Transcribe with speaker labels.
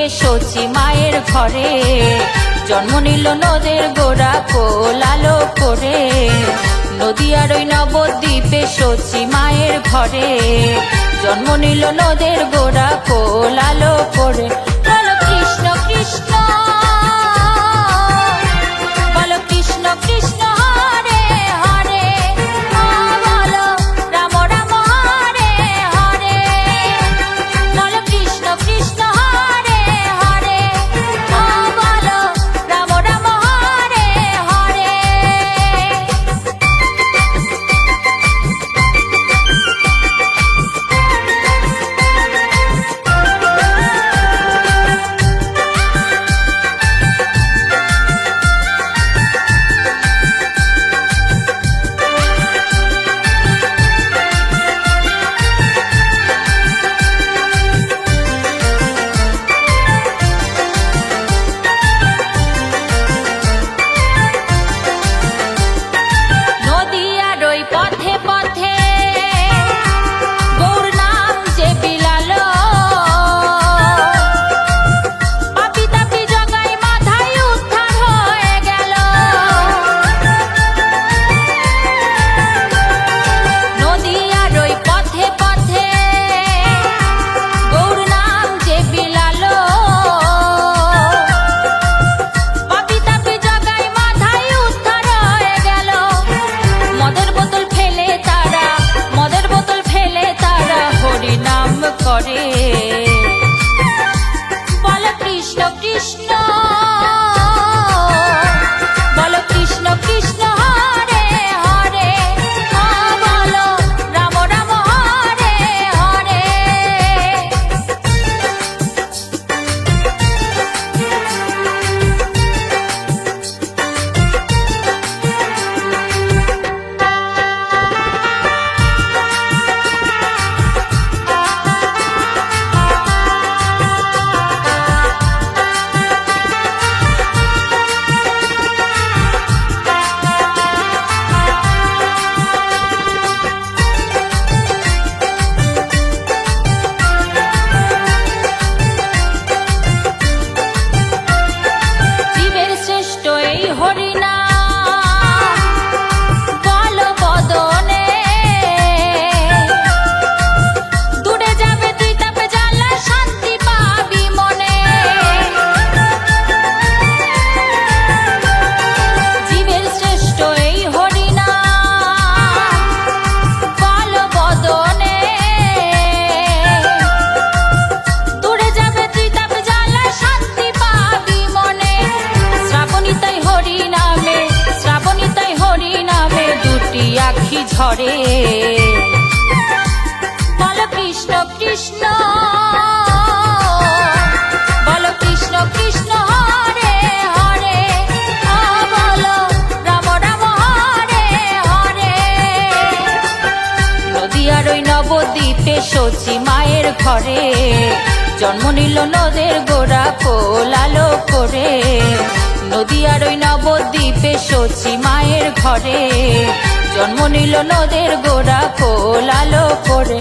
Speaker 1: শচী মায়ের ঘরে, জন্ম নিল নদের গোড়া কোল আলো করে। নদিয়ার ওই নবদ্বীপে শচী মায়ের ঘরে, জন্ম নিল নদের গোড়া কোল আলো করে। বলো কৃষ্ণ কৃষ্ণ, বলো কৃষ্ণ কৃষ্ণ হরে হরে, বলো রাম রাম হরে হরে। বলো কৃষ্ণ কৃষ্ণ হরে হরে, বলো রাম রাম হরে হরে। বলো কৃষ্ণ কৃষ্ণ, বলো কৃষ্ণ কৃষ্ণ হরে হরে, বলো রাম রাম হরে হরে। ঝরে বলো কৃষ্ণ কৃষ্ণ, বলো কৃষ্ণ কৃষ্ণ হরে হরে, বলো রাম রাম হরে হরে। নদিয়ার ওই নবদ্বীপে শচী মায়ের ঘরে, জন্ম নিল নদের গোড়া কোল আলো করে। নদিয়ার ওই নবদ্বীপে শচী মায়ের ঘরে, জন্ম নিল নদের গোড়া কোল আলো করে।